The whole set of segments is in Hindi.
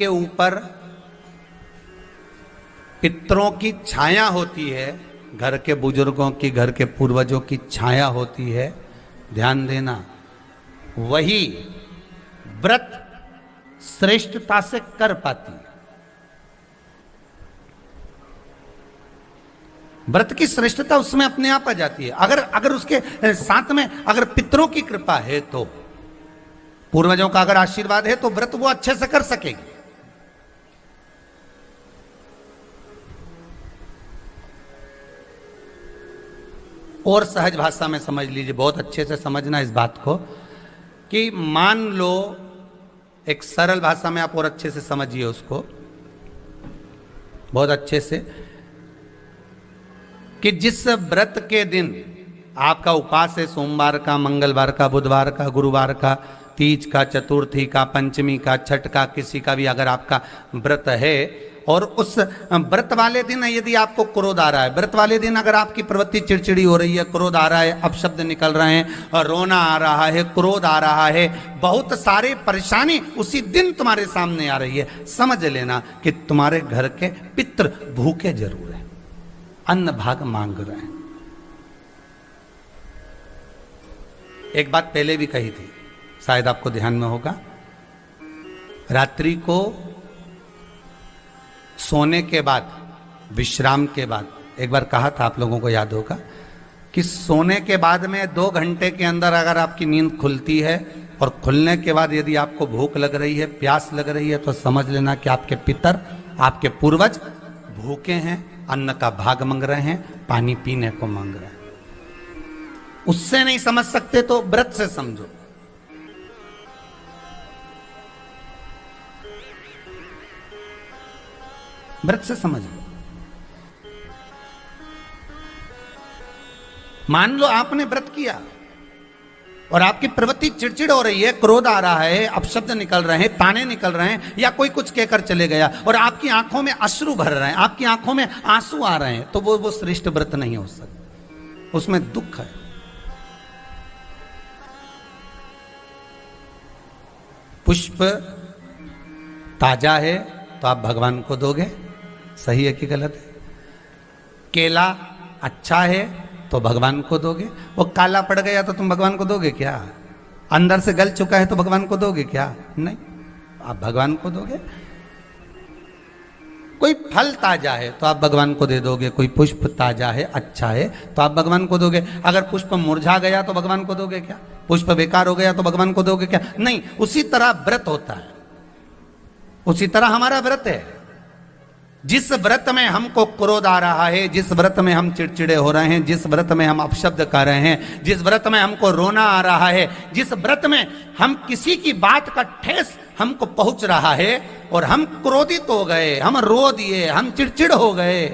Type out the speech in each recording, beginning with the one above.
के ऊपर पितरों की छाया होती है, घर के बुजुर्गों की, घर के पूर्वजों की छाया होती है। ध्यान देना, वही व्रत श्रेष्ठता से कर पाती है। व्रत की श्रेष्ठता उसमें अपने आप आ जाती है। अगर उसके साथ में अगर पितरों की कृपा है, तो पूर्वजों का अगर आशीर्वाद है, तो व्रत वो अच्छे से कर सकेगी। और सहज भाषा में समझ लीजिए, बहुत अच्छे से समझना इस बात को, कि मान लो, एक सरल भाषा में आप और अच्छे से समझिए उसको, बहुत अच्छे से, कि जिस व्रत के दिन आपका उपवास है, सोमवार का, मंगलवार का, बुधवार का, गुरुवार का, तीज का, चतुर्थी का, पंचमी का, छठ का, किसी का भी अगर आपका व्रत है, और उस व्रत वाले दिन यदि आपको क्रोध आ रहा है, व्रत वाले दिन अगर आपकी प्रवृत्ति चिड़चिड़ी हो रही है, क्रोध आ रहा है, अपशब्द निकल रहे हैं, और रोना आ रहा है, क्रोध आ रहा है, बहुत सारे परेशानी उसी दिन तुम्हारे सामने आ रही है, समझ लेना कि तुम्हारे घर के पितृ भूखे जरूर हैं, अन्न भाग मांग रहे हैं। एक बात पहले भी कही थी, शायद आपको ध्यान में होगा, रात्रि को सोने के बाद, विश्राम के बाद, एक बार कहा था, आप लोगों को याद होगा, कि सोने के बाद में 2 घंटे के अंदर अगर आपकी नींद खुलती है, और खुलने के बाद यदि आपको भूख लग रही है, प्यास लग रही है, तो समझ लेना कि आपके पितर, आपके पूर्वज भूखे हैं, अन्न का भाग मांग रहे हैं, पानी पीने को मांग रहे हैं। उससे नहीं समझ सकते तो व्रत से समझो। व्रत से समझ लो। मान लो आपने व्रत किया और आपकी प्रवृत्ति चिड़चिड़ हो रही है, क्रोध आ रहा है, अपशब्द निकल रहे हैं, ताने निकल रहे हैं, या कोई कुछ कहकर चले गया, और आपकी आंखों में अश्रु भर रहे हैं, आपकी आंखों में आंसू आ रहे हैं, तो वो श्रेष्ठ व्रत नहीं हो सकता, उसमें दुख है। पुष्प ताजा है तो आप भगवान को दोगे, सही है कि गलत है? केला अच्छा है तो भगवान को दोगे, वो काला पड़ गया तो तुम भगवान को दोगे क्या? अंदर से गल चुका है तो भगवान को दोगे क्या? नहीं, आप भगवान को दोगे। कोई फल ताजा है तो आप भगवान को दे दोगे, कोई पुष्प ताजा है, अच्छा है, तो आप भगवान को दोगे। अगर पुष्प मुरझा गया तो भगवान को दोगे क्या? पुष्प बेकार हो गया तो भगवान को दोगे क्या? नहीं। उसी तरह व्रत होता है, उसी तरह हमारा व्रत है। जिस व्रत में हमको क्रोध आ रहा है, जिस व्रत में हम चिड़चिड़े हो रहे हैं, जिस व्रत में हम अपशब्द कर रहे हैं, जिस व्रत में हमको रोना आ रहा है, जिस व्रत में हम किसी की बात का ठेस हमको पहुंच रहा है और हम क्रोधित हो गए, हम रो दिए, हम चिड़चिड़ हो गए,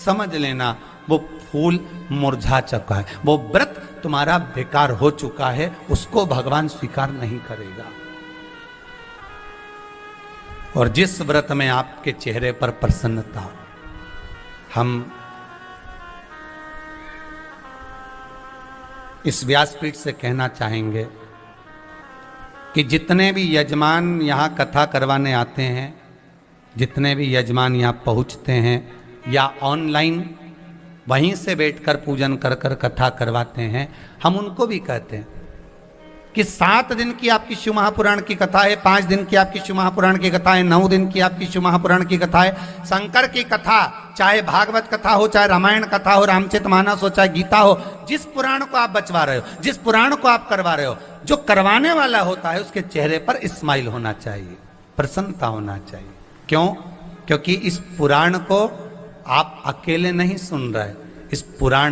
समझ लेना वो फूल मुरझा चुका है, वो व्रत तुम्हारा बेकार हो चुका है, उसको भगवान स्वीकार नहीं करेगा। और जिस व्रत में आपके चेहरे पर प्रसन्नता, हम इस व्यासपीठ से कहना चाहेंगे कि जितने भी यजमान यहाँ कथा करवाने आते हैं, जितने भी यजमान यहाँ पहुँचते हैं, या ऑनलाइन वहीं से बैठकर पूजन कर कर कथा करवाते हैं, हम उनको भी कहते हैं कि 7 दिन की आपकी शिव महापुराण की कथा है, 5 दिन की आपकी शिव महापुराण की कथा है, 9 दिन की आपकी शिव महापुराण की कथा है। शंकर की कथा, चाहे भागवत कथा हो, चाहे रामायण कथा हो, रामचरितमानस हो, चाहे गीता हो, जिस पुराण को आप बचवा रहे हो, जिस पुराण को आप करवा रहे हो, जो करवाने वाला होता है उसके चेहरे पर स्माइल होना चाहिए, प्रसन्नता होना चाहिए। क्यों? क्योंकि इस पुराण को आप अकेले नहीं सुन रहे, इस पुराण